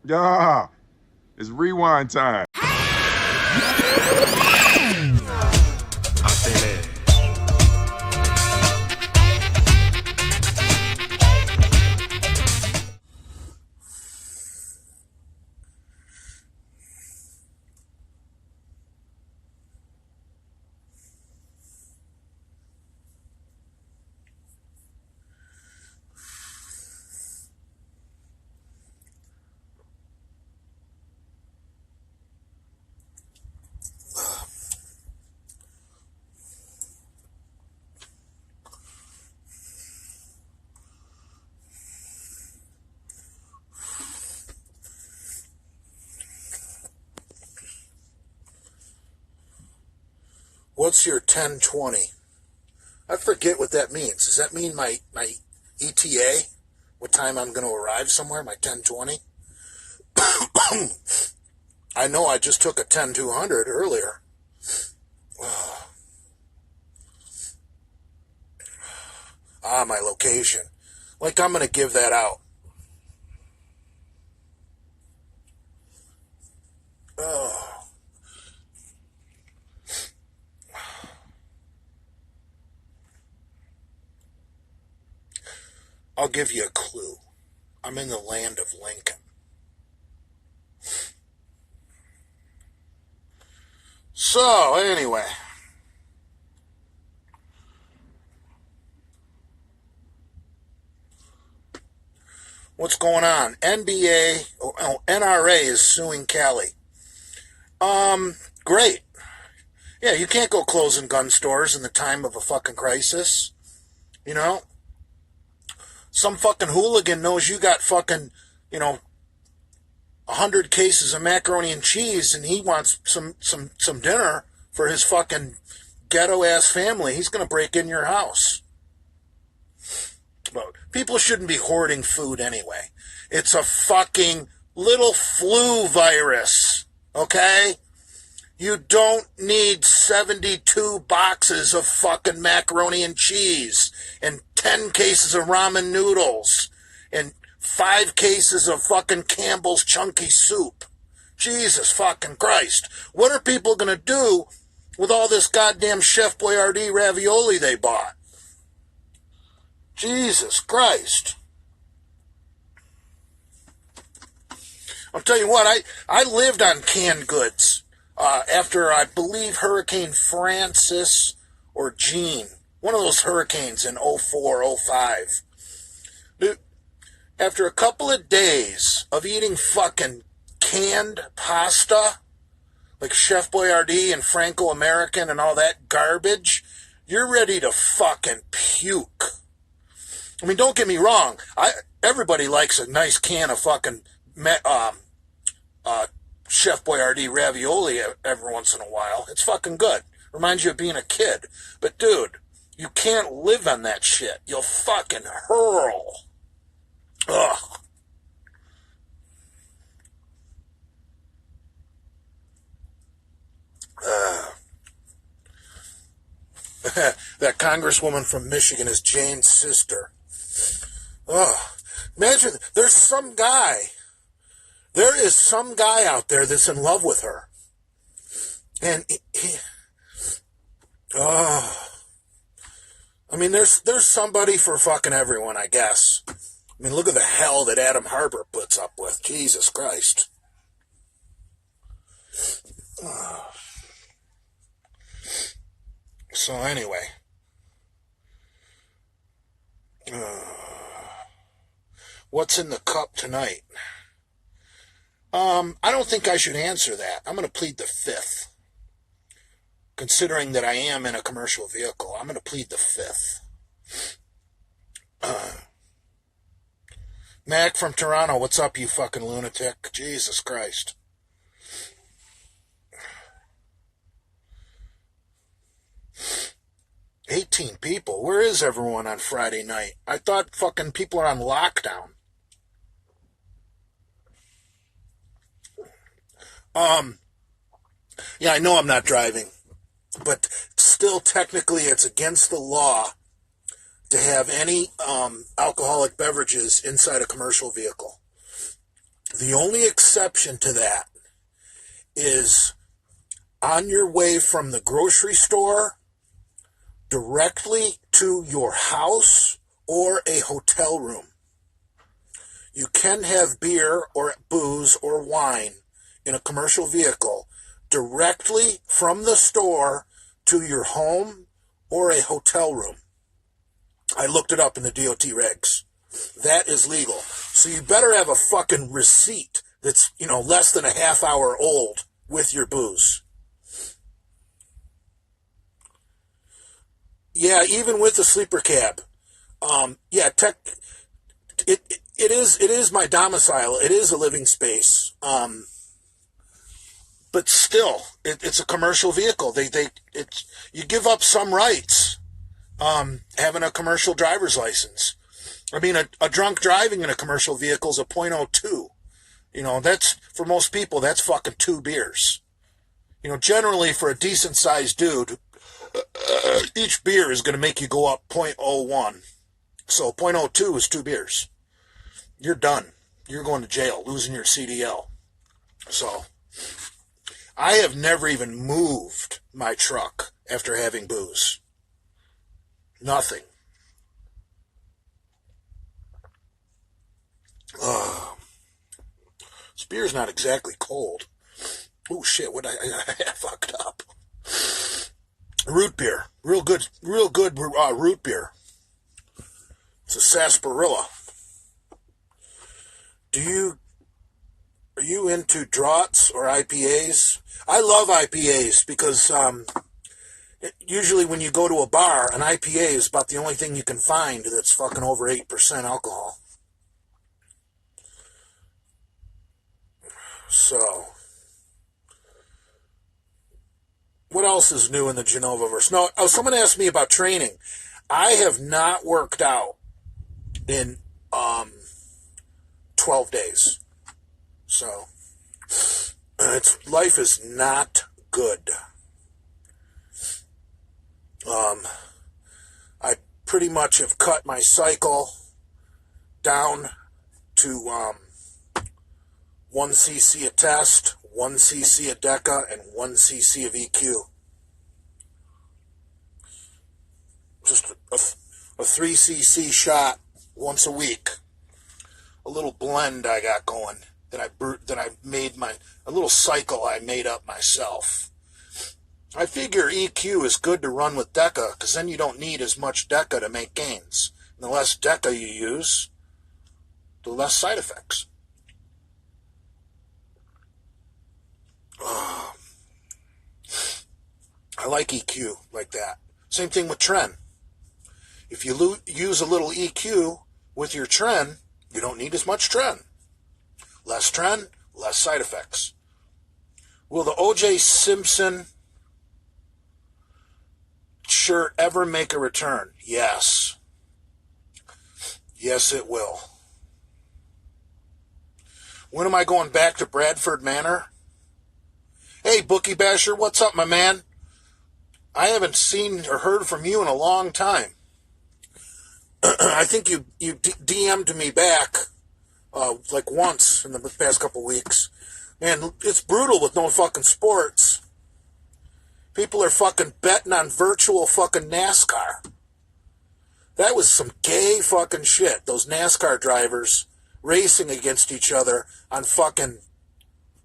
Yeah, it's rewind time. What's your 1020? I forget what that means. Does that mean my ETA? What time I'm going to arrive somewhere? My 1020? I know I just took a 10200 earlier. My location. Like I'm going to give that out. I'll give you a clue. I'm in the land of Lincoln. So, anyway. What's going on? NRA is suing Cali. Great. Yeah, you can't go closing gun stores in the time of a fucking crisis. You know? Some fucking hooligan knows you got fucking, 100 cases of macaroni and cheese and he wants some dinner for his fucking ghetto-ass family. He's going to break in your house. But people shouldn't be hoarding food anyway. It's a fucking little flu virus, okay? You don't need 72 boxes of fucking macaroni and cheese and 10 cases of ramen noodles and 5 cases of fucking Campbell's chunky soup. Jesus fucking Christ. What are people going to do with all this goddamn Chef Boyardee ravioli they bought? Jesus Christ. I'll tell you what, I lived on canned goods after, I believe, Hurricane Francis or Jean. One of those hurricanes in 04, 05. Dude, after a couple of days of eating fucking canned pasta, like Chef Boyardee and Franco-American and all that garbage, you're ready to fucking puke. I mean, don't get me wrong. Everybody likes a nice can of fucking Chef Boyardee ravioli every once in a while. It's fucking good. Reminds you of being a kid. But dude, you can't live on that shit. You'll fucking hurl. Ugh. That congresswoman from Michigan is Jane's sister. Ugh. Imagine, there is some guy out there that's in love with her. And I mean, there's somebody for fucking everyone, I guess. I mean, look at the hell that Adam Harper puts up with. Jesus Christ. So anyway. What's in the cup tonight? I don't think I should answer that. I'm going to plead the fifth. Considering that I am in a commercial vehicle, I'm going to plead the fifth. Mac from Toronto, what's up, you fucking lunatic? Jesus Christ. $18 people. Where is everyone on Friday night? I thought fucking people are on lockdown. Yeah, I know I'm not driving, but still technically it's against the law to have any alcoholic beverages inside a commercial vehicle. The only exception to that is on your way from the grocery store directly to your house or a hotel room. You can have beer or booze or wine in a commercial vehicle directly from the store to your home or a hotel room. I looked it up in the DOT regs. That is legal. So you better have a fucking receipt that's, less than a half hour old with your booze. Yeah, even with the sleeper cab. It is my domicile. It is a living space. But still, it's a commercial vehicle. You give up some rights, having a commercial driver's license. I mean, a drunk driving in a commercial vehicle is a .02. That's, for most people, that's fucking 2 beers. Generally for a decent sized dude, each beer is going to make you go up .01. So .02 is 2 beers. You're done. You're going to jail, losing your CDL. So I have never even moved my truck after having booze. Nothing. This beer's not exactly cold. Oh shit, I fucked up. Root beer. Real good root beer. It's a sarsaparilla. Are you into draughts or IPAs? I love IPAs because usually when you go to a bar, an IPA is about the only thing you can find that's fucking over 8% alcohol. So, what else is new in the Genova-verse? No, someone asked me about training. I have not worked out in 12 days. So, life is not good. I pretty much have cut my cycle down to 1 cc a test, 1 cc a DECA, and 1 cc of EQ. Just a 3 cc shot once a week. A little blend I got going that I made a little cycle I made up myself. I figure EQ is good to run with DECA because then you don't need as much DECA to make gains. And the less DECA you use, the less side effects. I like EQ like that. Same thing with Tren. If you use a little EQ with your Tren, you don't need as much Tren. Less Tren, less side effects. Will the O.J. Simpson shirt ever make a return? Yes. Yes, it will. When am I going back to Bradford Manor? Hey, Bookie Basher, what's up, my man? I haven't seen or heard from you in a long time. I think you DM'd me back like once in the past couple weeks. Man, it's brutal with no fucking sports. People are fucking betting on virtual fucking NASCAR. That was some gay fucking shit. Those NASCAR drivers racing against each other on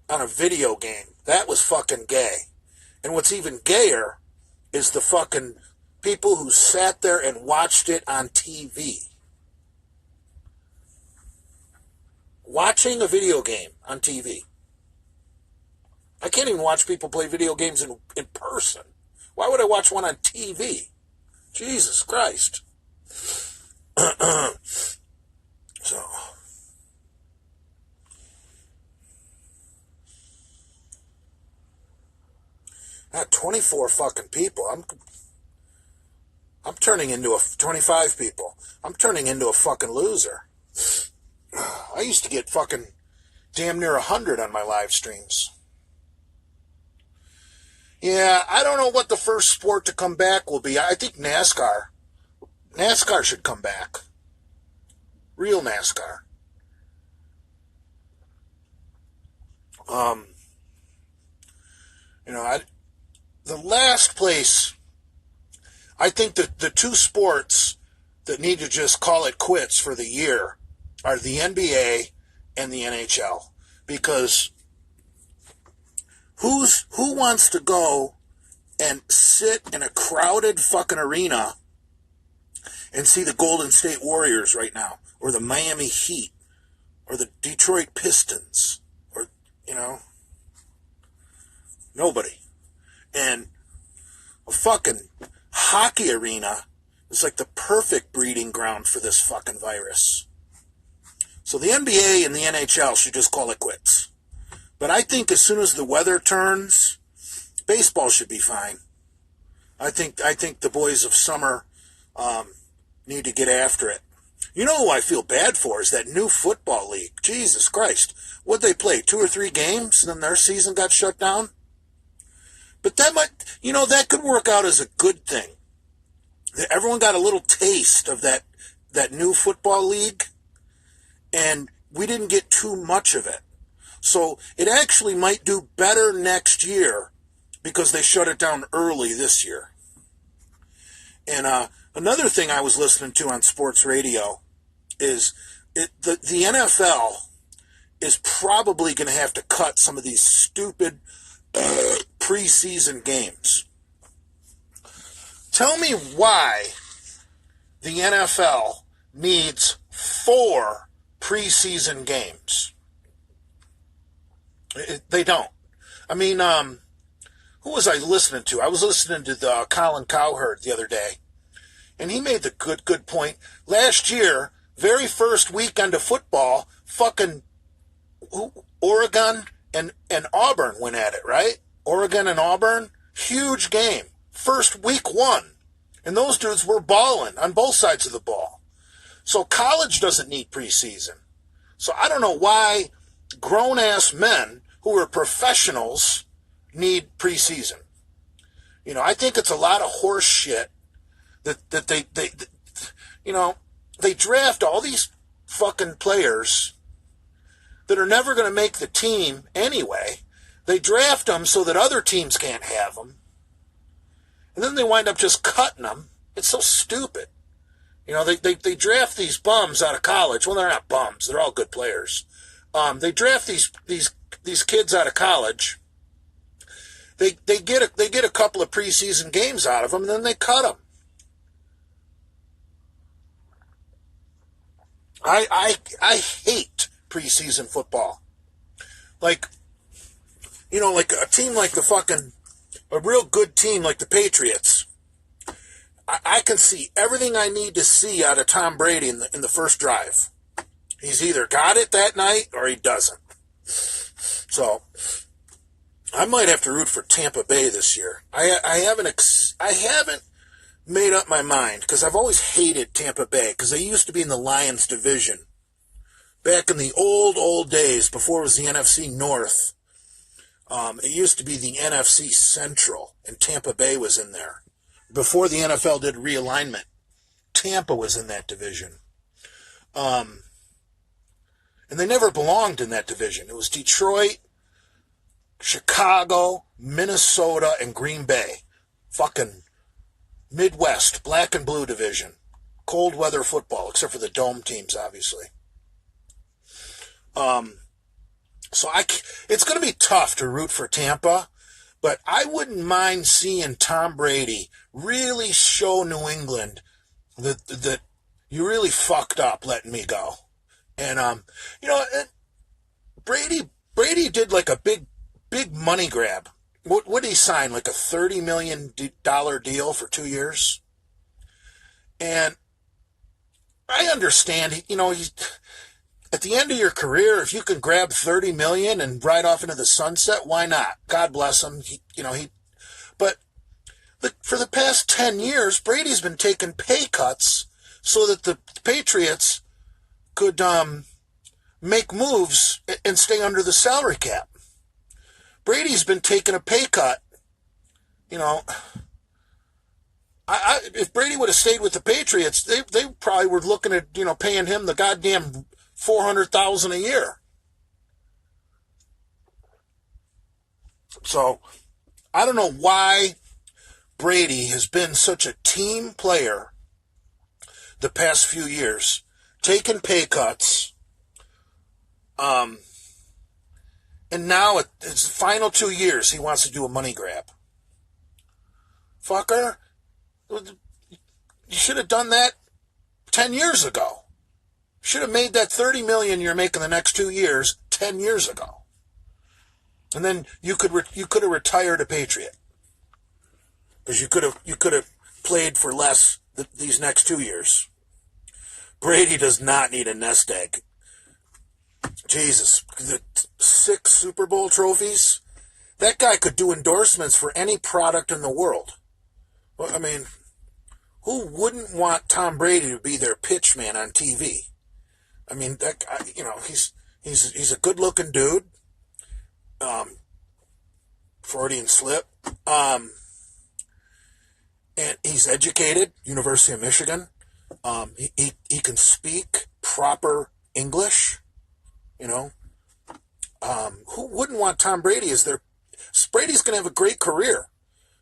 a video game. That was fucking gay. And what's even gayer is the fucking people who sat there and watched it on TV. Watching a video game on TV. I can't even watch people play video games in person. Why would I watch one on TV? Jesus Christ. So. Not 24 fucking people. I'm turning into 25 people. I'm turning into a fucking loser. I used to get fucking damn near 100 on my live streams. Yeah, I don't know what the first sport to come back will be. I think NASCAR. NASCAR should come back. Real NASCAR. Um, the last place, I think that the two sports that need to just call it quits for the year are the NBA and the NHL. Because who wants to go and sit in a crowded fucking arena and see the Golden State Warriors right now, or the Miami Heat, or the Detroit Pistons, or, nobody. And a fucking hockey arena is like the perfect breeding ground for this fucking virus. So the NBA and the NHL should just call it quits. But I think as soon as the weather turns, baseball should be fine. I think the boys of summer need to get after it. You know who I feel bad for is that new football league. Jesus Christ. What'd they play, 2 or 3 games, and then their season got shut down? But that might, that could work out as a good thing. Everyone got a little taste of that new football league, and we didn't get too much of it. So it actually might do better next year because they shut it down early this year. And another thing I was listening to on sports radio is the NFL is probably going to have to cut some of these stupid preseason games. Tell me why the NFL needs 4 preseason games. They don't. I mean, who was I listening to? I was listening to the Colin Cowherd the other day, and he made the good point. Last year, very first weekend of football, fucking Oregon and Auburn went at it, right? Oregon and Auburn, huge game. First week 1. And those dudes were balling on both sides of the ball. So college doesn't need preseason. So I don't know why grown-ass men who are professionals need preseason. I think it's a lot of horse shit that they draft all these fucking players that are never going to make the team anyway. They draft them so that other teams can't have them. And then they wind up just cutting them. It's so stupid. They draft these bums out of college. Well, they're not bums. They're all good players. They draft these kids out of college. They get a couple of preseason games out of them, and then they cut them. I hate preseason football. Like a team like a real good team like the Patriots. I can see everything I need to see out of Tom Brady in the first drive. He's either got it that night or he doesn't. So I might have to root for Tampa Bay this year. I haven't made up my mind because I've always hated Tampa Bay because they used to be in the Lions division back in the old days before it was the NFC North. It used to be the NFC Central, and Tampa Bay was in there. Before the NFL did realignment, Tampa was in that division. And they never belonged in that division. It was Detroit, Chicago, Minnesota, and Green Bay. Fucking Midwest, black and blue division. Cold weather football, except for the dome teams, obviously. So it's going to be tough to root for Tampa, but I wouldn't mind seeing Tom Brady really show New England that you really fucked up letting me go. And Brady did like a big money grab. What did he sign? Like a $30 million deal for 2 years? And I understand, he's at the end of your career, if you can grab $30 million and ride off into the sunset, why not? God bless him. But for the past 10 years, Brady's been taking pay cuts so that the Patriots could make moves and stay under the salary cap. Brady's been taking a pay cut. If Brady would have stayed with the Patriots, they probably were looking at paying him the goddamn $400,000 a year. So I don't know why Brady has been such a team player the past few years, taking pay cuts, and now it's the final 2 years he wants to do a money grab. Fucker, you should have done that 10 years ago. Should have made that $30 million you're making the next 2 years 10 years ago. And then you could have retired a Patriot. Because you could have played for less these next 2 years. Brady does not need a nest egg. Jesus, the 6 Super Bowl trophies. That guy could do endorsements for any product in the world. Well, I mean, who wouldn't want Tom Brady to be their pitch man on TV? I mean, that guy, he's a good-looking dude. Freudian slip. And he's educated, University of Michigan. He can speak proper English. Who wouldn't want Tom Brady as their... Brady's going to have a great career.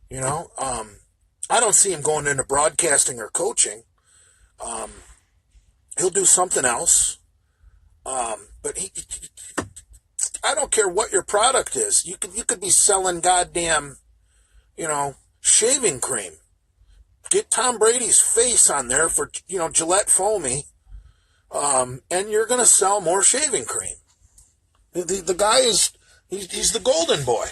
I don't see him going into broadcasting or coaching. He'll do something else. But I don't care what your product is. You could be selling goddamn, shaving cream. Get Tom Brady's face on there for, Gillette Foamy, and you're going to sell more shaving cream. The guy he's the golden boy.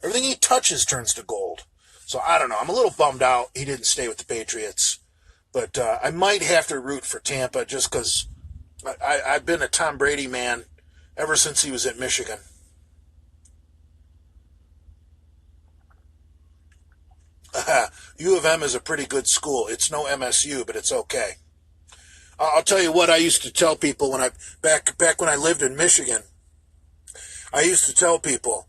Everything he touches turns to gold. So I don't know. I'm a little bummed out he didn't stay with the Patriots. But I might have to root for Tampa just because I've been a Tom Brady man ever since he was at Michigan. U of M is a pretty good school. It's no MSU, but it's okay. I'll tell you what I used to tell people when back when I lived in Michigan. I used to tell people,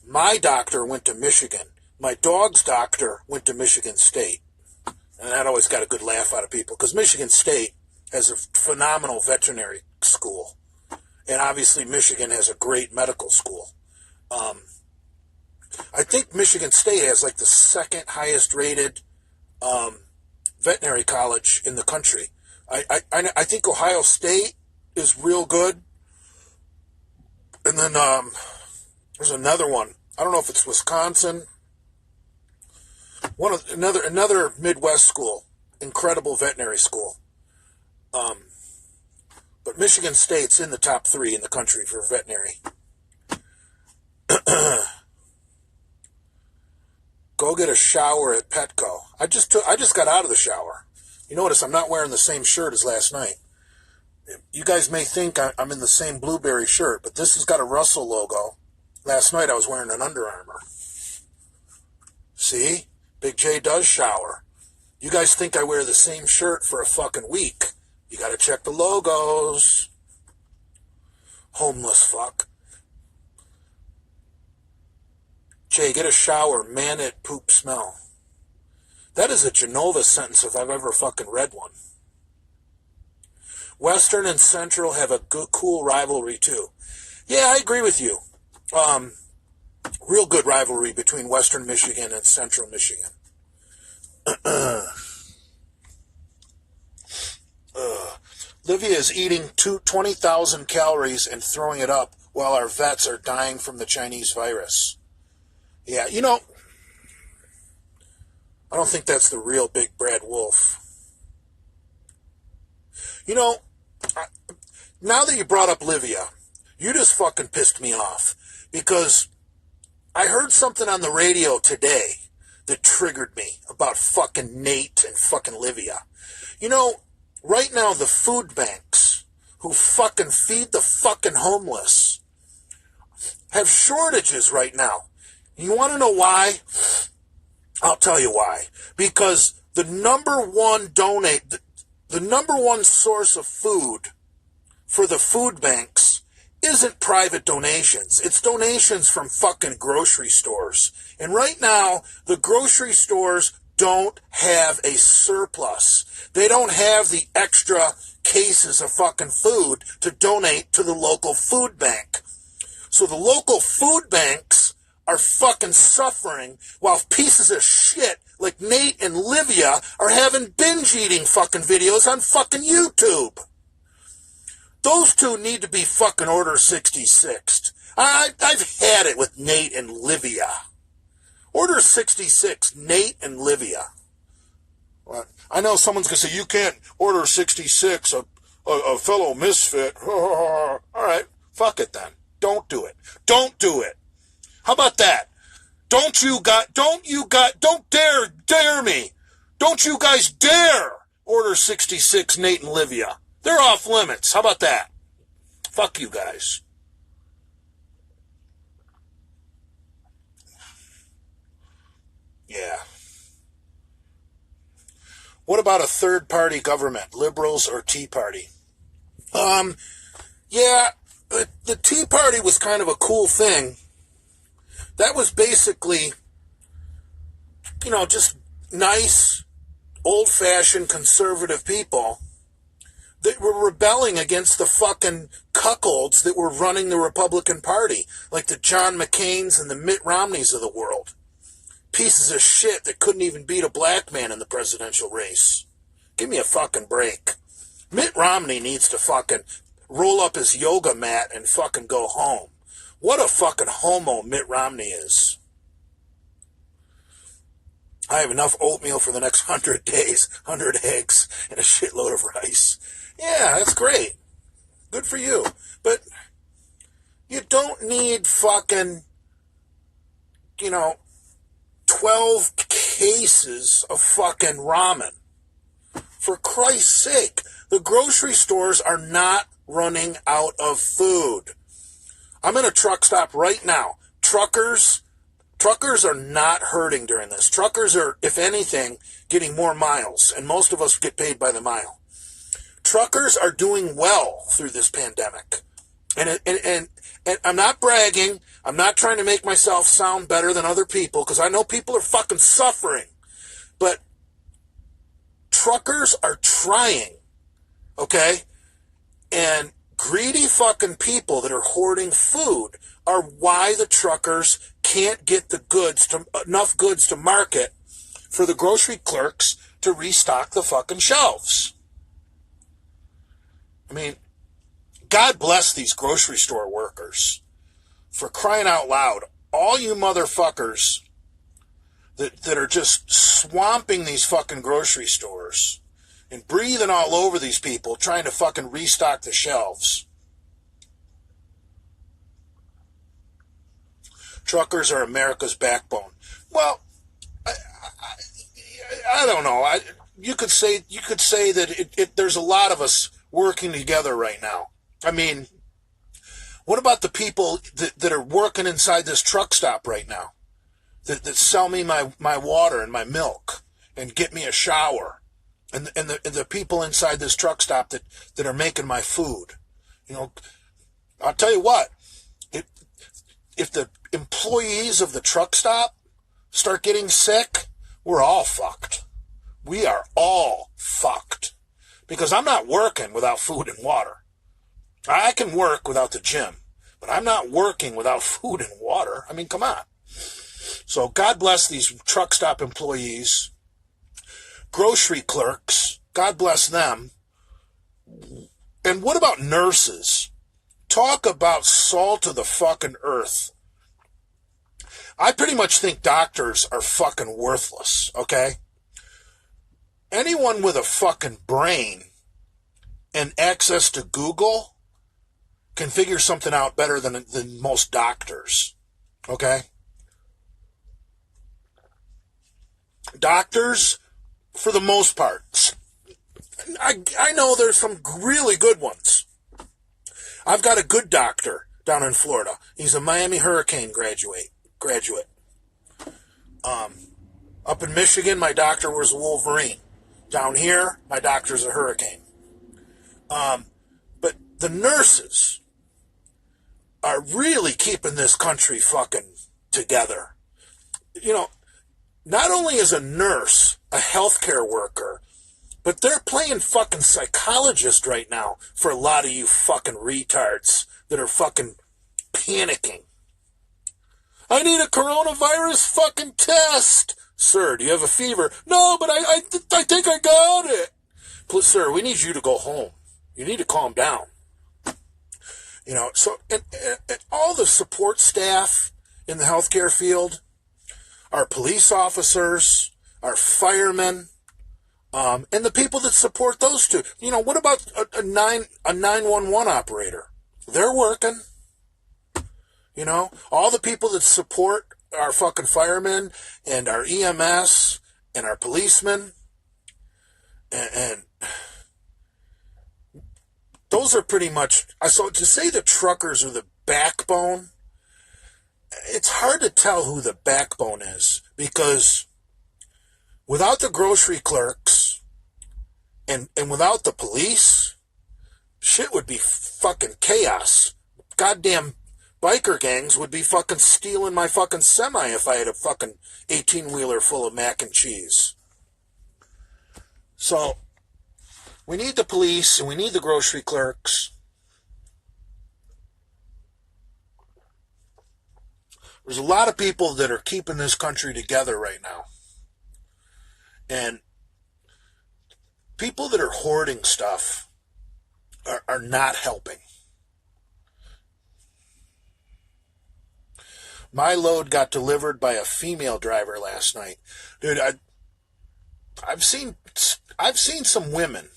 my doctor went to Michigan. My dog's doctor went to Michigan State. And that always got a good laugh out of people because Michigan State has a phenomenal veterinary school. And obviously Michigan has a great medical school. I think Michigan State has like the second highest rated veterinary college in the country. I think Ohio State is real good. And then there's another one. I don't know if it's Wisconsin. Another Midwest school, incredible veterinary school. But Michigan State's in the top 3 in the country for veterinary. Go get a shower at Petco. I just got out of the shower. You notice I'm not wearing the same shirt as last night. You guys may think I'm in the same blueberry shirt, but this has got a Russell logo. Last night I was wearing an Under Armour. See? Big J does shower. You guys think I wear the same shirt for a fucking week. You gotta check the logos. Homeless fuck. Jay, get a shower. Man, it poop smell. That is a Genova sentence if I've ever fucking read one. Western and Central have a good, cool rivalry too. Yeah, I agree with you. Real good rivalry between Western Michigan and Central Michigan. Livia is eating 20,000 calories and throwing it up while our vets are dying from the Chinese virus. Yeah, I don't think that's the real Big Brad Wolf. Now that you brought up Livia, you just fucking pissed me off because I heard something on the radio today that triggered me about fucking Nate and fucking Livia. Right now the food banks who fucking feed the fucking homeless have shortages right now. You want to know why? I'll tell you why. Because the number one source of food for the food banks isn't private donations. It's donations from fucking grocery stores. And right now, the grocery stores don't have a surplus. They don't have the extra cases of fucking food to donate to the local food bank. So the local food banks are fucking suffering while pieces of shit like Nate and Livia are having binge eating fucking videos on fucking YouTube. Those two need to be fucking Order 66'd. I've had it with Nate and Livia. Order 66, Nate and Livia. Well, I know someone's going to say, you can't Order 66 a fellow misfit. All right, fuck it then. Don't do it. Don't do it. How about that? Don't dare me. Don't you guys dare Order 66, Nate and Livia. They're off limits. How about that? Fuck you guys. Yeah. What about a third-party government, liberals or Tea Party? Yeah, the Tea Party was kind of a cool thing. That was basically, just nice, old-fashioned conservative people that were rebelling against the fucking cuckolds that were running the Republican Party, like the John McCains and the Mitt Romneys of the world. Pieces of shit that couldn't even beat a black man in the presidential race. Give me a fucking break. Mitt Romney needs to fucking roll up his yoga mat and fucking go home. What a fucking homo Mitt Romney is. I have enough oatmeal for the next 100 days, 100 eggs, and a shitload of rice. Yeah, that's great. Good for you. But you don't need fucking, 12 cases of fucking ramen. For Christ's sake, the grocery stores are not running out of food. I'm in a truck stop right now. Truckers are not hurting during this. Truckers are, if anything, getting more miles, and most of us get paid by the mile. Truckers are doing well through this pandemic. And I'm not bragging. I'm not trying to make myself sound better than other people, because I know people are fucking suffering. But truckers are trying, okay? And greedy fucking people that are hoarding food are why the truckers can't get the enough goods to market for the grocery clerks to restock the fucking shelves. I mean, God bless these grocery store workers. For crying out loud, all you motherfuckers that are just swamping these fucking grocery stores and breathing all over these people trying to fucking restock the shelves. Truckers are America's backbone. Well, I don't know. You could say that there's a lot of us working together right now. I mean, what about the people that are working inside this truck stop right now? That sell me my water and my milk and get me a shower, and the people inside this truck stop that are making my food. I'll tell you what, if the employees of the truck stop start getting sick, we're all fucked. We are all fucked. Because I'm not working without food and water. I can work without the gym, but I'm not working without food and water. I mean, come on. So God bless these truck stop employees, grocery clerks, God bless them. And what about nurses? Talk about salt of the fucking earth. I pretty much think doctors are fucking worthless, okay? Anyone with a fucking brain and access to Google can figure something out better than most doctors, okay? Doctors, for the most part, I know there's some really good ones. I've got a good doctor down in Florida. He's a Miami Hurricane graduate. Up in Michigan, my doctor was a Wolverine. Down here, my doctor's a Hurricane. But the nurses are really keeping this country fucking together. Not only is a nurse a healthcare worker, but they're playing fucking psychologist right now for a lot of you fucking retards that are fucking panicking. I need a coronavirus fucking test. Sir, do you have a fever? No, but I think I got it. Please, sir, we need you to go home. You need to calm down. You know, so and all the support staff in the healthcare field, our police officers, our firemen, and the people that support those two. You know, what about a 911 operator? They're working. You know, all the people that support our fucking firemen and our EMS and our policemen, and those are pretty much, so to say the truckers are the backbone, it's hard to tell who the backbone is, because without the grocery clerks and without the police, shit would be fucking chaos. Goddamn biker gangs would be fucking stealing my fucking semi if I had a fucking 18-wheeler full of mac and cheese. So, we need the police and we need the grocery clerks. There's a lot of people that are keeping this country together right now. And people that are hoarding stuff are not helping. My load got delivered by a female driver last night. Dude, I've seen some women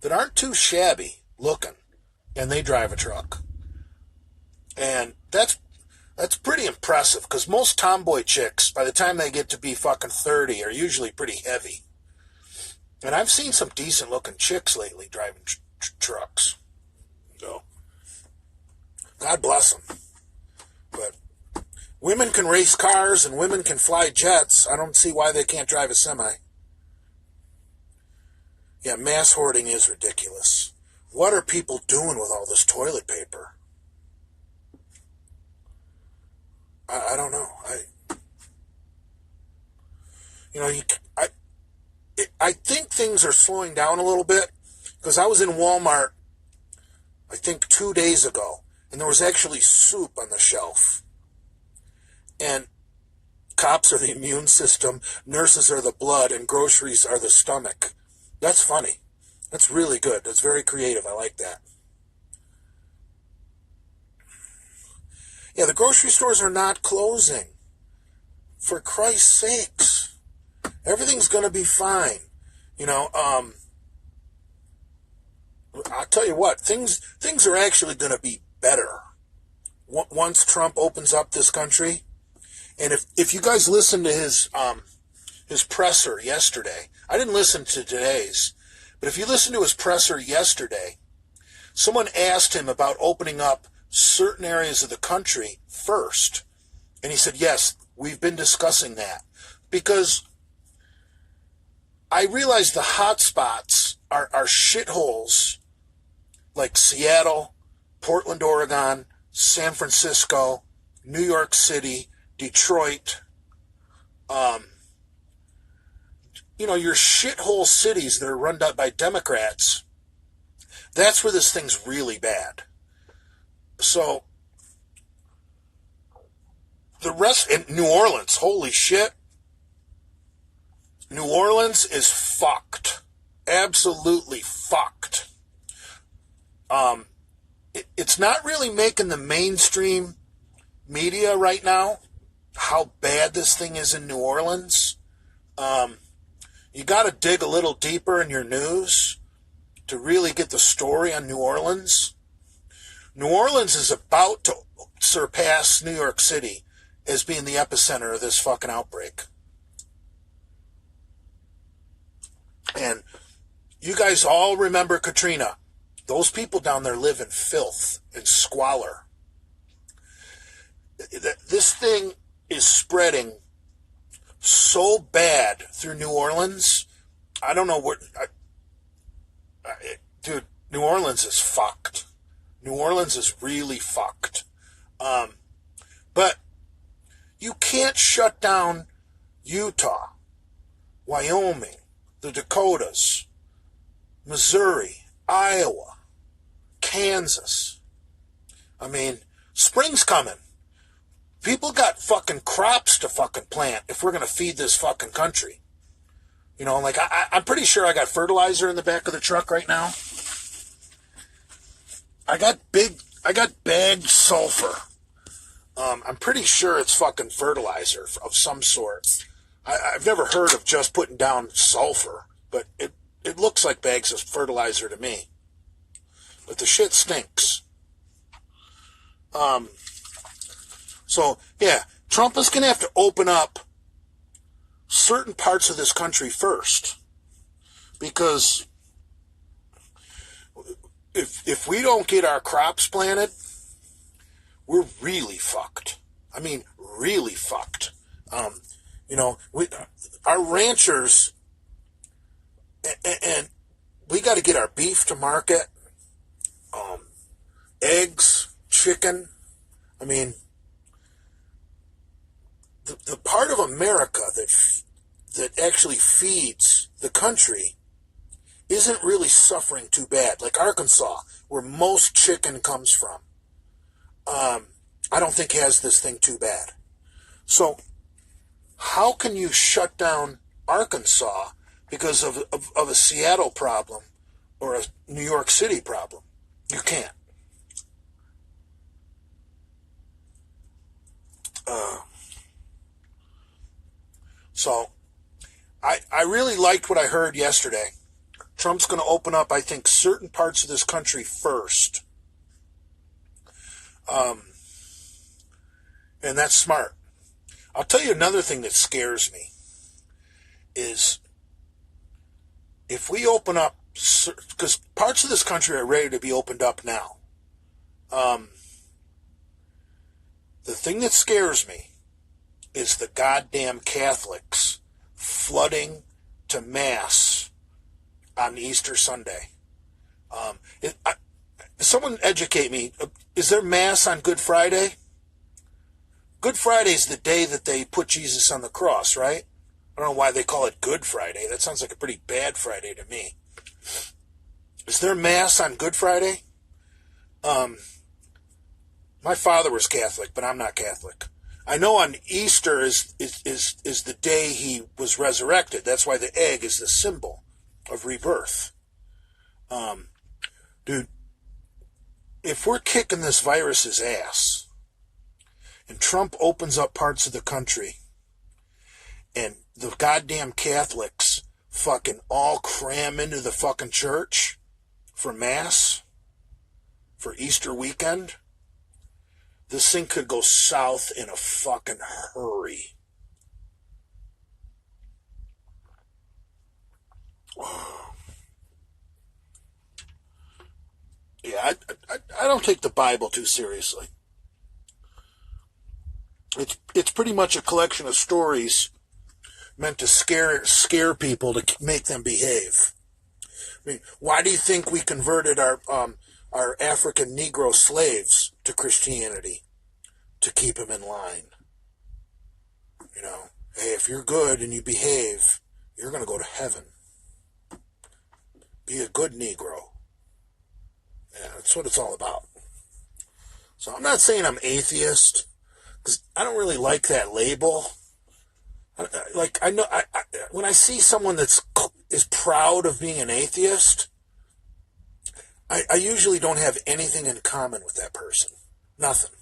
that aren't too shabby looking, and they drive a truck. And that's pretty impressive, because most tomboy chicks, by the time they get to be fucking 30, are usually pretty heavy. And I've seen some decent looking chicks lately driving trucks. So, God bless them. But women can race cars and women can fly jets. I don't see why they can't drive a semi. Yeah, mass hoarding is ridiculous. What are people doing with all this toilet paper? I don't know. I think things are slowing down a little bit, because I was in Walmart, I think 2 days ago, and there was actually soup on the shelf. And cops are the immune system, nurses are the blood, and groceries are the stomach. That's funny. That's really good. That's very creative. I like that. Yeah, the grocery stores are not closing. For Christ's sakes. Everything's going to be fine. You know, I'll tell you what, things are actually going to be better once Trump opens up this country. And if you guys listen to his presser yesterday, I didn't listen to today's, but if you listen to his presser yesterday, someone asked him about opening up certain areas of the country first. And he said, yes, we've been discussing that. Because I realize the hot spots are shitholes like Seattle, Portland, Oregon, San Francisco, New York City, Detroit, your shithole cities that are run by Democrats. That's where this thing's really bad. So, the rest, in New Orleans, holy shit. New Orleans is fucked. Absolutely fucked. It's not really making the mainstream media right now how bad this thing is in New Orleans. You got to dig a little deeper in your news to really get the story on New Orleans. New Orleans is about to surpass New York City as being the epicenter of this fucking outbreak. And you guys all remember Katrina. Those people down there live in filth and squalor. This thing is spreading so bad through New Orleans. I don't know what... dude, New Orleans is fucked. New Orleans is really fucked. But you can't shut down Utah, Wyoming, the Dakotas, Missouri, Iowa, Kansas. I mean, spring's coming. people got fucking crops to fucking plant if we're going to feed this fucking country. You know, like, I'm pretty sure I got fertilizer in the back of the truck right now. I got bagged sulfur. I'm pretty sure it's fucking fertilizer of some sort. I've never heard of just putting down sulfur, but it looks like bags of fertilizer to me. But the shit stinks. So, yeah, Trump is going to have to open up certain parts of this country first. Because if we don't get our crops planted, we're really fucked. I mean, really fucked. You know, our ranchers, and we got to get our beef to market, eggs, chicken. I mean, the part of America that actually feeds the country isn't really suffering too bad. Like Arkansas, where most chicken comes from, I don't think has this thing too bad. So how can you shut down Arkansas because of a Seattle problem or a New York City problem? You can't. So I really liked what I heard yesterday. Trump's going to open up, I think, certain parts of this country first. And that's smart. I'll tell you another thing that scares me is if we open up, because parts of this country are ready to be opened up now. The thing that scares me is the goddamn Catholics flooding to Mass on Easter Sunday. Someone educate me. Is there Mass on Good Friday? Good Friday is the day that they put Jesus on the cross, right? I don't know why they call it Good Friday. That sounds like a pretty bad Friday to me. Is there Mass on Good Friday? My father was Catholic, but I'm not Catholic. I know on Easter is the day he was resurrected. That's why the egg is the symbol of rebirth. Dude, if we're kicking this virus's ass and Trump opens up parts of the country and the goddamn Catholics fucking all cram into the fucking church for Mass, for Easter weekend, this thing could go south in a fucking hurry. Yeah, I don't take the Bible too seriously. It's pretty much a collection of stories meant to scare people to make them behave. I mean, why do you think we converted our African Negro slaves to Christianity? To keep them in line. You know, hey, if you're good and you behave, you're going to go to heaven. Be a good Negro. Yeah, that's what it's all about. So I'm not saying I'm atheist, because I don't really like that label. I know when I see someone is proud of being an atheist, I usually don't have anything in common with that person. Nothing.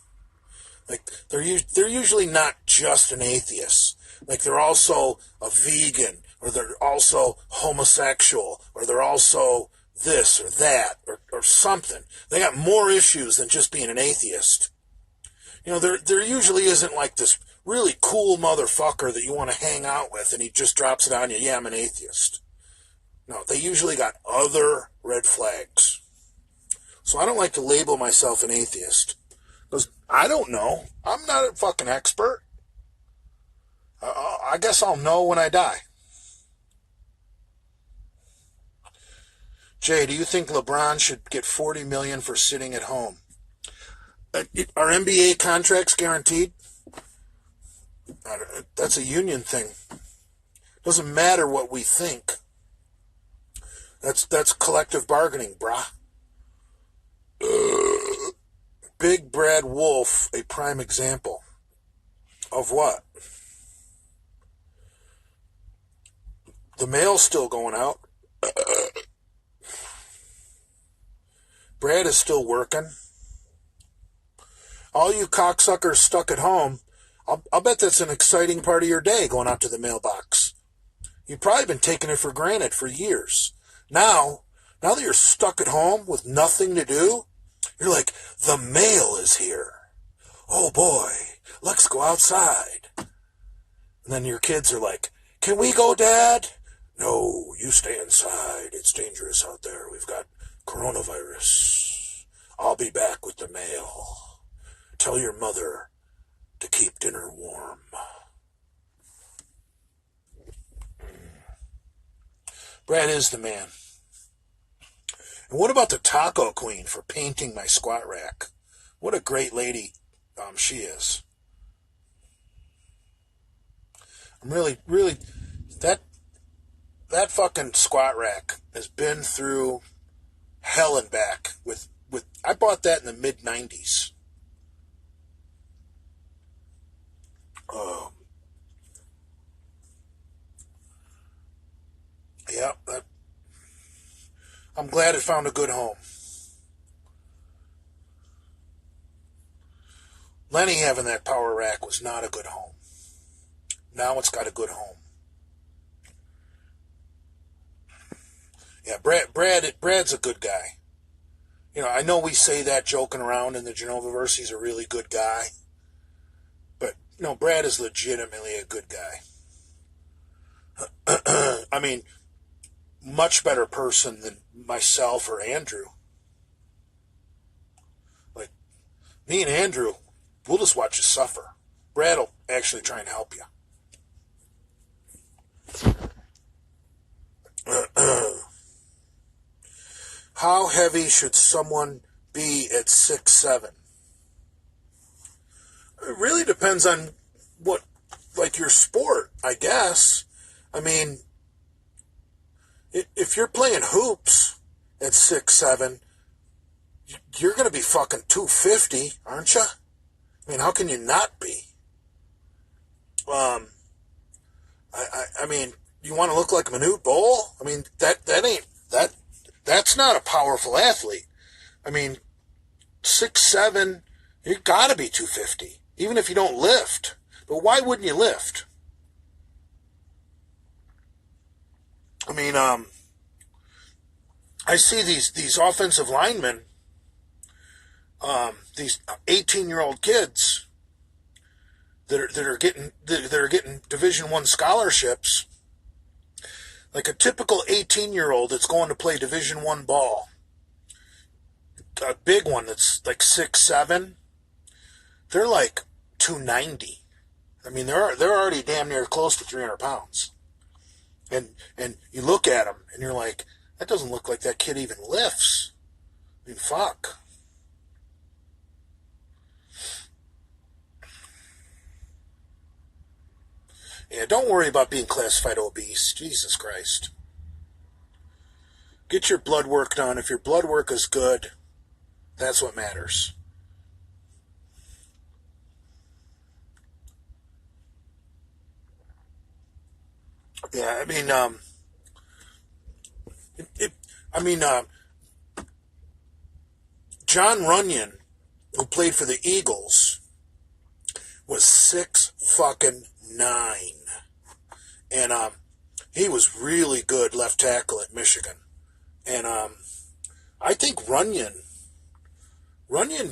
Like they're usually not just an atheist. Like they're also a vegan, or they're also homosexual, or they're also this or that or something. They got more issues than just being an atheist. You know, there usually isn't like this really cool motherfucker that you want to hang out with and he just drops it on you, yeah, I'm an atheist. No, they usually got other red flags. So I don't like to label myself an atheist. Because I don't know. I'm not a fucking expert. I guess I'll know when I die. Jay, do you think LeBron should get $40 million for sitting at home? Are NBA contracts guaranteed? That's a union thing. Doesn't matter what we think. That's collective bargaining, brah. Big Brad Wolf, a prime example. Of what? The mail's still going out. Brad is still working. All you cocksuckers stuck at home, I'll bet that's an exciting part of your day, going out to the mailbox. You've probably been taking it for granted for years. Now that you're stuck at home with nothing to do, you're like, the mail is here. Oh boy, let's go outside. And then your kids are like, can we go, Dad? No, you stay inside. It's dangerous out there. We've got coronavirus. I'll be back with the mail. Tell your mother to keep dinner warm. Brad is the man. And what about the taco queen for painting my squat rack? What a great lady she is. I'm really, that fucking squat rack has been through hell and back. I bought that in the mid-90s. Yeah, I'm glad it found a good home. Lenny having that power rack was not a good home. Now it's got a good home. Yeah, Brad's a good guy. You know, I know we say that joking around in the Genovaverse, he's a really good guy. But, no, Brad is legitimately a good guy. I mean, much better person than myself or Andrew. Like, me and Andrew, we'll just watch you suffer. Brad will actually try and help you. How heavy should someone be at 6'7"? It really depends on what, like your sport, I guess. I mean, if you're playing hoops at 6'7", you're going to be fucking 250, aren't you? I mean, how can you not be? I mean, you want to look like Manute Bol? I mean, that's not a powerful athlete. I mean, 6'7", you got to be 250, even if you don't lift. But why wouldn't you lift? I mean, I see these offensive linemen, these 18-year-old kids that are getting Division I scholarships. Like a typical 18-year-old that's going to play Division I ball. A big one that's like 6'7", they're like 290. I mean, they're already damn near close to 300 pounds. And you look at them and you're like, that doesn't look like that kid even lifts. I mean, fuck. Yeah, don't worry about being classified obese. Jesus Christ. Get your blood work done. If your blood work is good, that's what matters. Yeah, I mean, John Runyon, who played for the Eagles, was 6'9". And he was really good left tackle at Michigan. And I think Runyon, I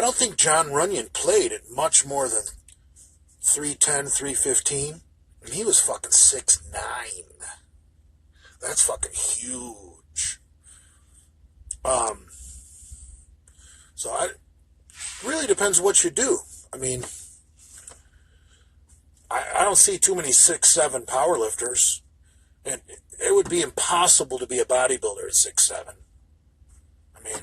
don't think John Runyon played at much more than 310, 315. And he was fucking 6'9". That's fucking huge. So it really depends what you do. I mean, I don't see too many 6'7" powerlifters, and it would be impossible to be a bodybuilder at 6'7". I mean,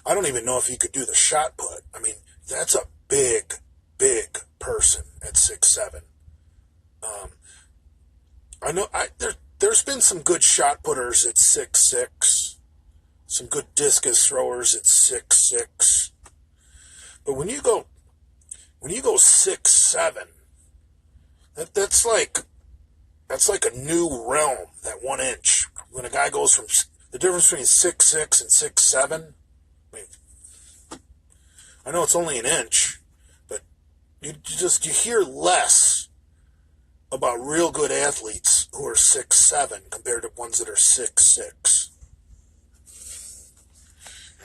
I don't even know if you could do the shot put. I mean, that's a big person at 6'7". I know there's been some good shot putters at 6'6", some good discus throwers at 6'6", but when you when you go 6'7", that's like a new realm, that 1 inch. When a guy goes from, the difference between 6'6" and 6'7", I mean, I know it's only an inch, but you hear less about real good athletes who are 6'7" compared to ones that are 6'6".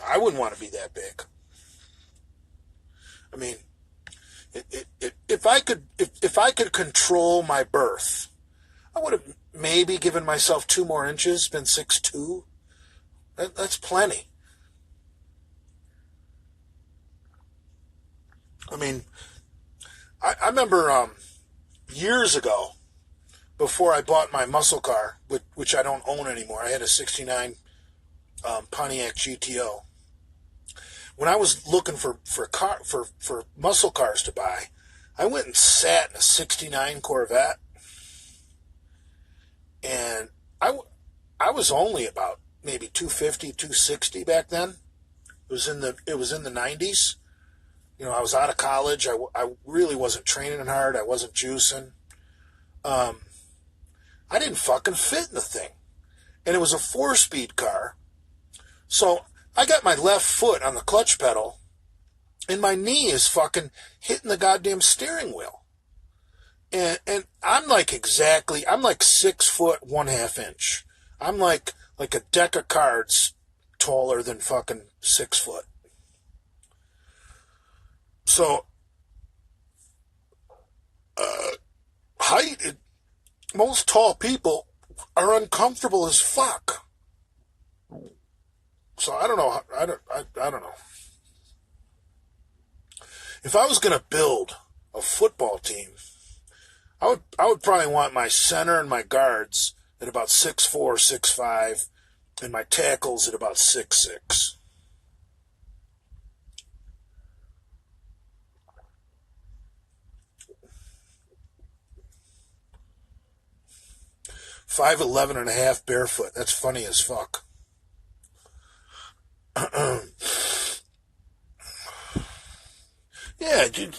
I wouldn't want to be that big. I mean, if I could control my birth, I would have maybe given myself 2 more inches, been 6'2". That's plenty. I mean, I remember years ago, before I bought my muscle car, which I don't own anymore. I had a '69 Pontiac GTO. When I was looking for muscle cars to buy, I went and sat in a '69 Corvette, and I was only about maybe 250, 260 back then. It was in the 90s. You know, I was out of college. I really wasn't training hard. I wasn't juicing. I didn't fucking fit in the thing. And it was a 4-speed car. So I got my left foot on the clutch pedal, and my knee is fucking hitting the goddamn steering wheel. And I'm like 6 foot 1/2 inch. I'm like a deck of cards taller than fucking 6 foot. So, height, most tall people are uncomfortable as fuck. So I don't know. I don't know. If I was gonna build a football team, I would probably want my center and my guards at about 6'4", 6'5", and my tackles at about 6'6". 5'11.5" barefoot. That's funny as fuck. Yeah, dude.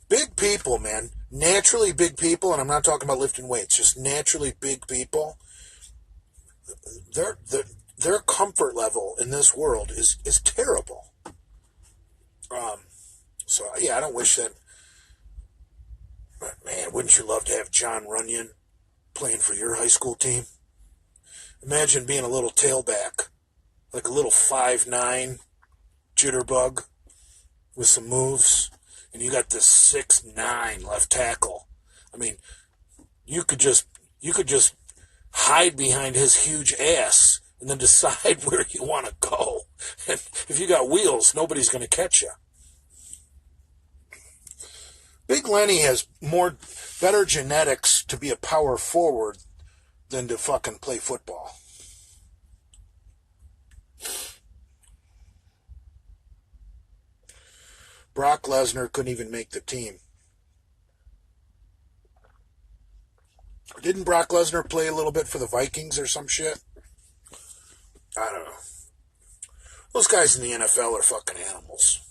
Big people, man. Naturally big people, and I'm not talking about lifting weights, just naturally big people. Their comfort level in this world is terrible. So yeah, I don't wish that. But man, wouldn't you love to have John Runyon playing for your high school team? Imagine being a little tailback, like a little 5'9" jitterbug with some moves, and you got this 6'9" left tackle. I mean, you could just hide behind his huge ass and then decide where you want to go. And if you got wheels, nobody's going to catch you. Big Lenny has better genetics to be a power forward than to fucking play football. Brock Lesnar couldn't even make the team. Didn't Brock Lesnar play a little bit for the Vikings or some shit? I don't know. Those guys in the NFL are fucking animals.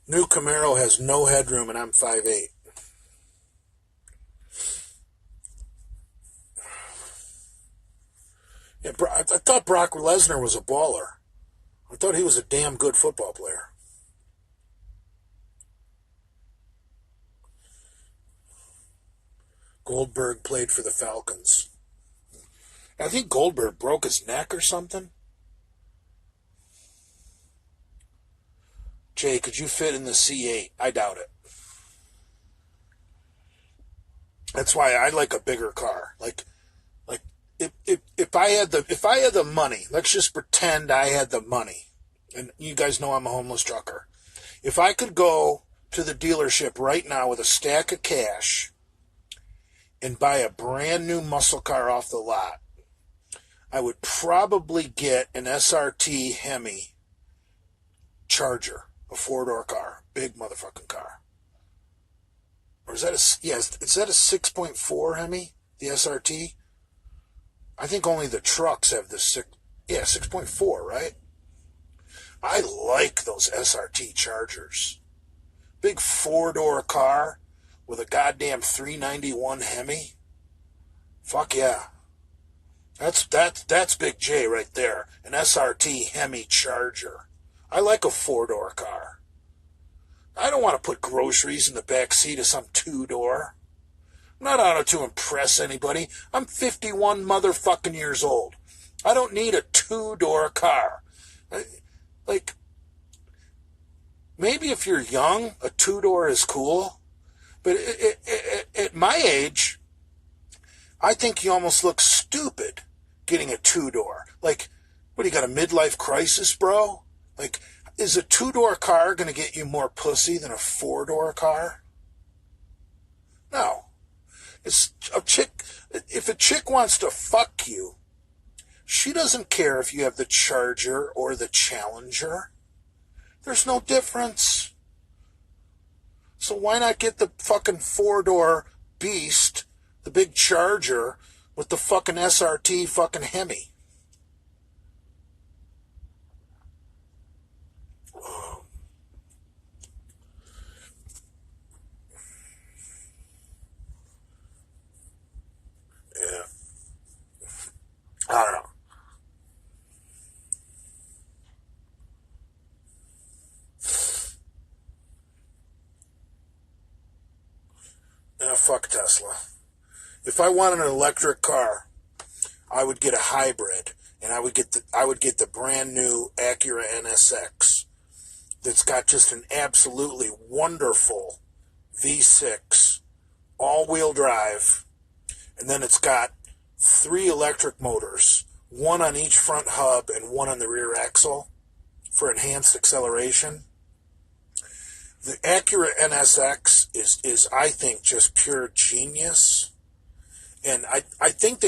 New Camaro has no headroom and I'm 5'8". Yeah, I thought Brock Lesnar was a baller. I thought he was a damn good football player. Goldberg played for the Falcons. I think Goldberg broke his neck or something. Jay, could you fit in the C8? I doubt it. That's why I like a bigger car. Like if I had the money, let's just pretend I had the money. And you guys know I'm a homeless trucker. If I could go to the dealership right now with a stack of cash and buy a brand new muscle car off the lot, I would probably get an SRT Hemi Charger, a 4-door car, big motherfucking car. Or is that is that a 6.4 Hemi, the SRT? I think only the trucks have the 6.4, right? I like those SRT Chargers. Big 4-door car with a goddamn 391 Hemi. Fuck yeah. That's Big J right there. An SRT Hemi Charger. I like a 4-door car. I don't want to put groceries in the back seat of some 2-door. I'm not out to impress anybody. I'm 51 motherfucking years old. I don't need a 2-door car. Like, maybe if you're young, a 2-door is cool. But at my age, I think you almost look stupid getting a 2-door. Like, what, do you got a midlife crisis, bro? Like, is a 2-door car going to get you more pussy than a 4-door car? No. It's a chick. If a chick wants to fuck you, she doesn't care if you have the Charger or the Challenger. There's no difference. So why not get the fucking 4-door beast, the big Charger, with the fucking SRT fucking Hemi? Yeah. I don't know. Yeah, fuck Tesla. If I wanted an electric car, I would get a hybrid, and I would get the brand new Acura NSX that's got just an absolutely wonderful V6 all-wheel drive, and then it's got 3 electric motors, one on each front hub and one on the rear axle for enhanced acceleration. The Acura NSX is I think just pure genius, and I think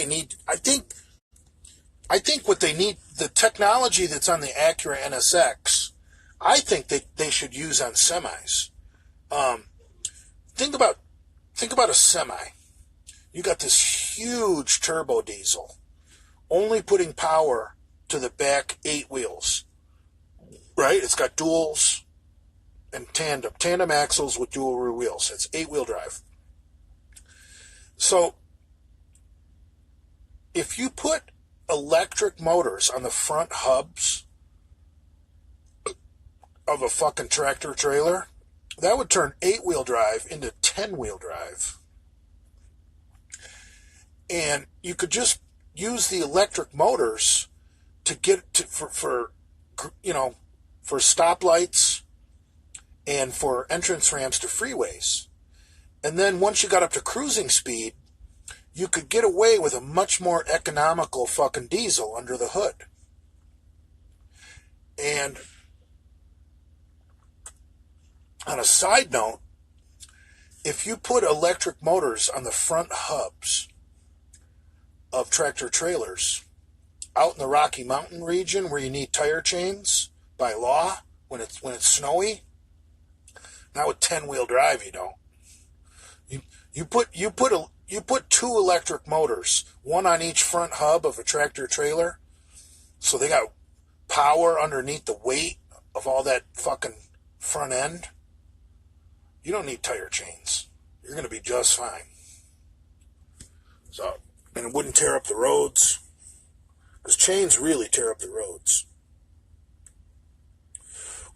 what they need, the technology that's on the Acura NSX, I think they should use on semis. Think about a semi. You got this huge turbo diesel, only putting power to the back 8 wheels, right? It's got duals and tandem axles with dual rear wheels. It's 8-wheel drive. So if you put electric motors on the front hubs of a fucking tractor trailer, that would turn 8-wheel drive into 10-wheel drive. And you could just use the electric motors to get to, for stoplights and for entrance ramps to freeways. And then once you got up to cruising speed, you could get away with a much more economical fucking diesel under the hood. And on a side note, if you put electric motors on the front hubs of tractor trailers out in the Rocky Mountain region where you need tire chains by law when it's snowy, not with 10-wheel drive, you don't. You put 2 electric motors, one on each front hub of a tractor trailer, so they got power underneath the weight of all that fucking front end. You don't need tire chains. You're going to be just fine. So, and it wouldn't tear up the roads, because chains really tear up the roads.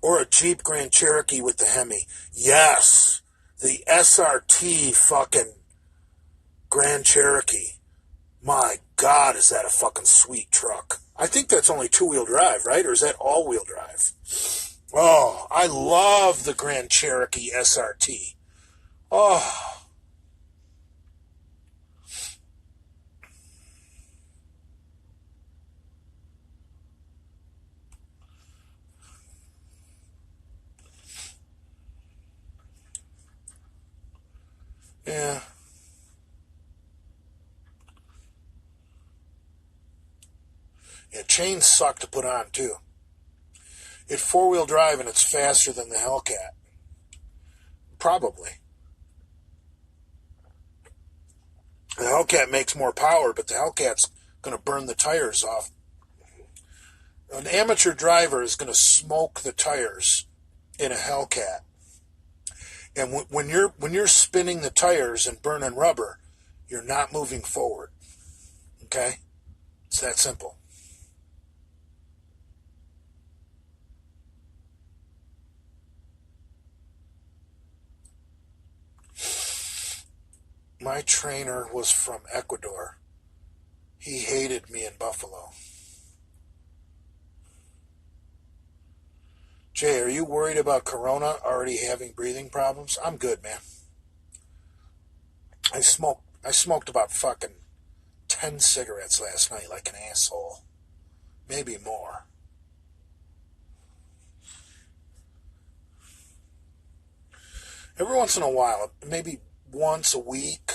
Or a Jeep Grand Cherokee with the Hemi. Yes, the SRT fucking Grand Cherokee. My God, is that a fucking sweet truck. I think that's only 2-wheel drive, right? Or is that all-wheel drive? Oh, I love the Grand Cherokee SRT. Oh. Yeah. Yeah, chains suck to put on, too. It's 4-wheel drive and it's faster than the Hellcat. Probably. The Hellcat makes more power, but the Hellcat's going to burn the tires off An amateur driver is going to smoke the tires in a Hellcat. And when you're spinning the tires and burning rubber, you're not moving forward. Okay? It's that simple. My trainer was from Ecuador. He hated me in Buffalo. Jay, are you worried about Corona already having breathing problems? I'm good, man. I smoked about fucking 10 cigarettes last night like an asshole. Maybe more. Every once in a while, maybe once a week,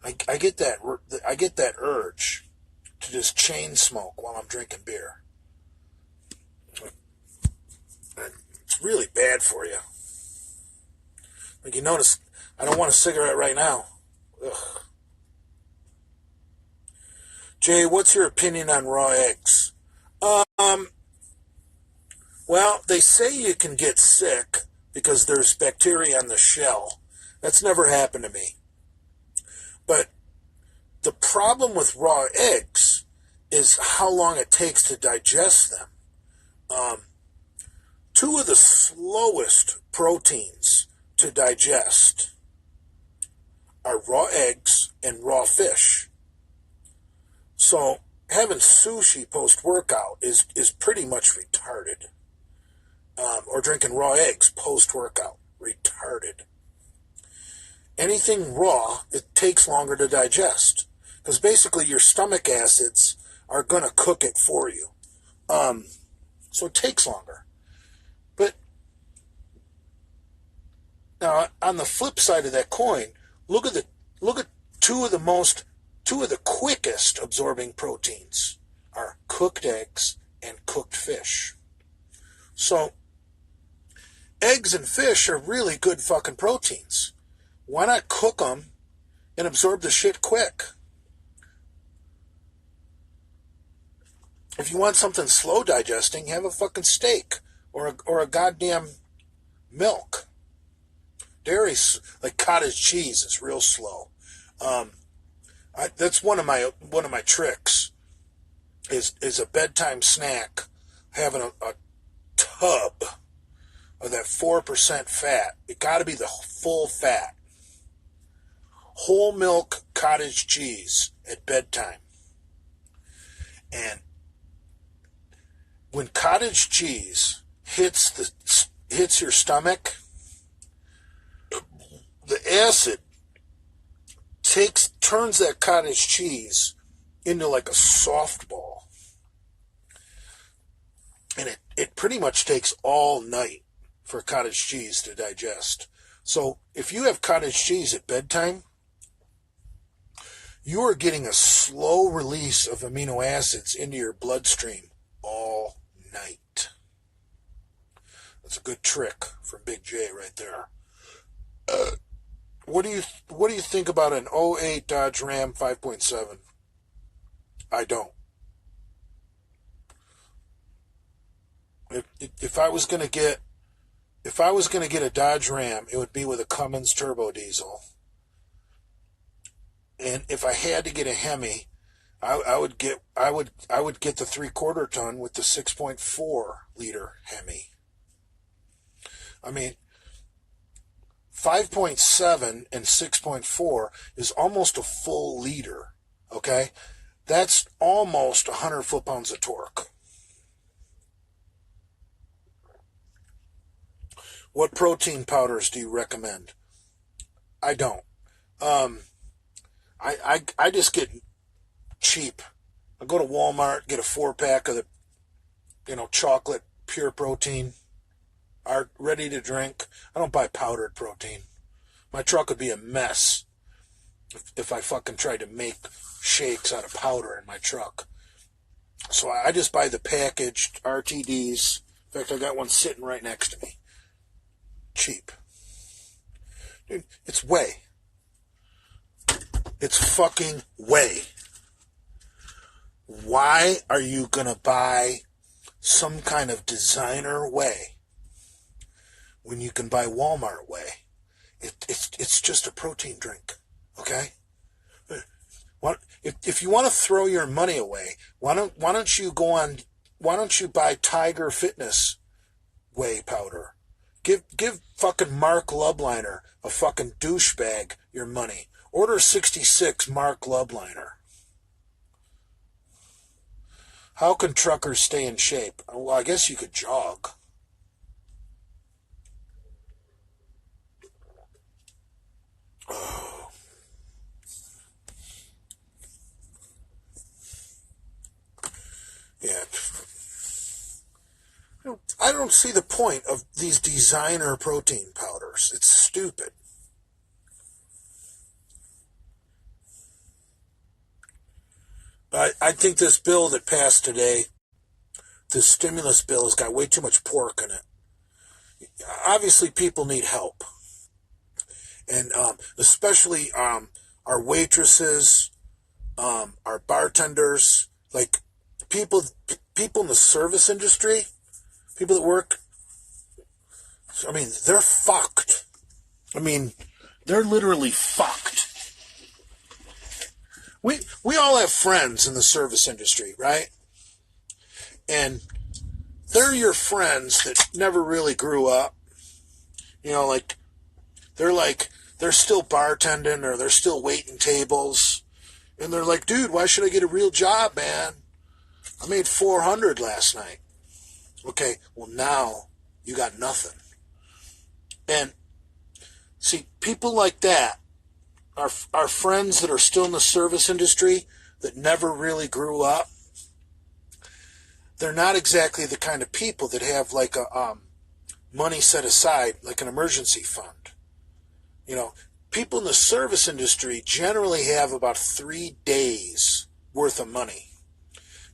I get that urge to just chain smoke while I'm drinking beer. It's really bad for you. Like, you notice, I don't want a cigarette right now. Ugh. Jay, what's your opinion on raw eggs? Well, they say you can get sick because there's bacteria on the shell. That's never happened to me. But the problem with raw eggs is how long it takes to digest them. Two of the slowest proteins to digest are raw eggs and raw fish. So having sushi post-workout is pretty much retarded. Or drinking raw eggs post-workout, retarded. Anything raw, it takes longer to digest. Because basically your stomach acids are going to cook it for you. So it takes longer. But now on the flip side of that coin, look at two of the quickest absorbing proteins are cooked eggs and cooked fish. So eggs and fish are really good fucking proteins. Why not cook them and absorb the shit quick? If you want something slow digesting, have a fucking steak or a goddamn milk. Dairy's like cottage cheese is real slow. That's one of my tricks. Is a bedtime snack having a tub of that 4% fat. It got to be the full fat. Whole milk cottage cheese at bedtime. And when cottage cheese hits your stomach, the acid turns that cottage cheese into like a softball. And it pretty much takes all night for cottage cheese to digest. So if you have cottage cheese at bedtime, you are getting a slow release of amino acids into your bloodstream all night. That's a good trick from Big J right there. What do you think about an '08 Dodge Ram 5.7? I don't. If I was gonna get a Dodge Ram, it would be with a Cummins turbo diesel. And if I had to get a Hemi, I would get the 3/4 ton with the 6.4 liter Hemi. I mean, 5.7 and 6.4 is almost a full liter. Okay, that's almost 100 foot-pounds of torque. What protein powders do you recommend? I don't. I just get cheap. I go to Walmart, get a 4-pack of the, chocolate pure protein, ready to drink. I don't buy powdered protein. My truck would be a mess if I fucking tried to make shakes out of powder in my truck. So I just buy the packaged RTDs. In fact, I got one sitting right next to me. Cheap. Dude, it's whey. It's fucking whey. Why are you going to buy some kind of designer whey when you can buy Walmart whey? It's just a protein drink, okay? If you want to throw your money away, why don't you buy Tiger Fitness whey powder? Give fucking Mark Lubliner, a fucking douchebag, your money. Order 66 Mark Lubliner. How can truckers stay in shape? Well, I guess you could jog. Oh. Yeah. I don't see the point of these designer protein powders. It's stupid. I think this bill that passed today, this stimulus bill, has got way too much pork in it. Obviously, people need help. And especially our waitresses, our bartenders, like people in the service industry, people that work, I mean, they're fucked. I mean, they're literally fucked. We all have friends in the service industry, right? And they're your friends that never really grew up. You know, like they're still bartending or they're still waiting tables. And they're like, dude, why should I get a real job, man? I made $400 last night. Okay, well now you got nothing. And see, people like that, our friends that are still in the service industry that never really grew up, they're not exactly the kind of people that have like a money set aside, like an emergency fund. You know, people in the service industry generally have about 3 days worth of money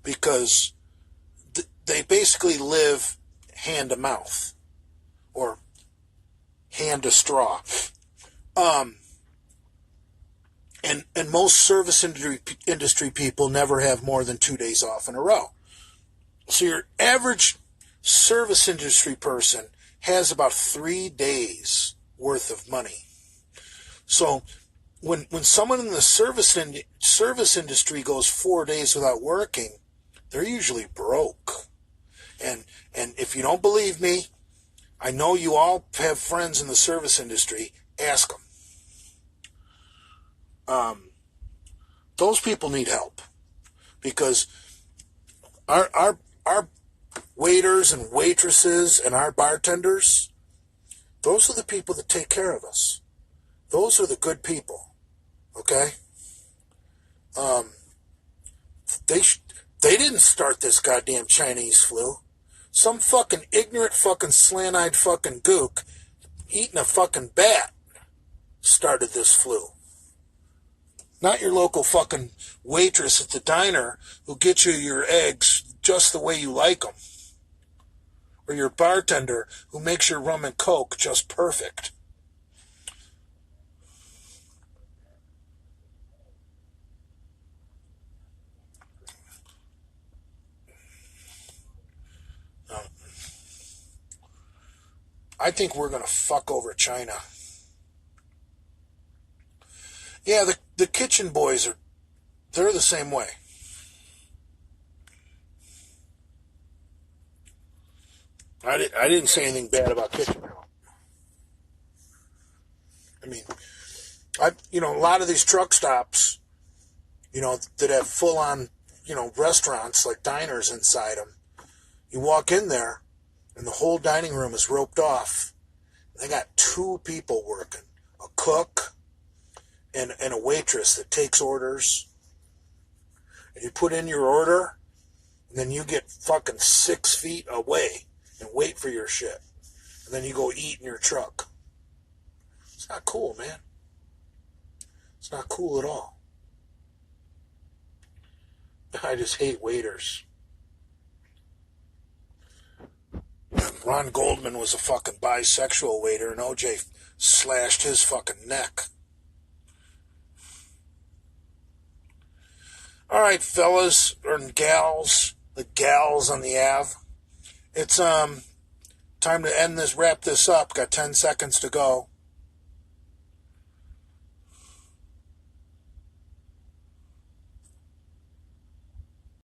because they basically live hand to mouth or hand to straw. And most service industry people never have more than 2 days off in a row. So your average service industry person has about 3 days worth of money. So when someone in the service industry goes 4 days without working, they're usually broke. And if you don't believe me, I know you all have friends in the service industry. Ask them. Those people need help because our waiters and waitresses and our bartenders, those are the people that take care of us. Those are the good people. Okay? They didn't start this goddamn Chinese flu. Some fucking ignorant fucking slant-eyed fucking gook eating a fucking bat started this flu. Not your local fucking waitress at the diner who gets you your eggs just the way you like them. Or your bartender who makes your rum and coke just perfect. I think we're going to fuck over China. Yeah, the kitchen boys they're the same way. I didn't say anything bad about kitchen. I mean, a lot of these truck stops, that have full on, restaurants like diners inside them. You walk in there and the whole dining room is roped off. They got 2 people working, a cook and a waitress that takes orders. And you put in your order, and then you get fucking 6 feet away and wait for your shit. And then you go eat in your truck. It's not cool, man. It's not cool at all. I just hate waiters. Ron Goldman was a fucking bisexual waiter, and OJ slashed his fucking neck. All right, fellas and gals, the gals on the Ave. It's time to wrap this up. Got 10 seconds to go.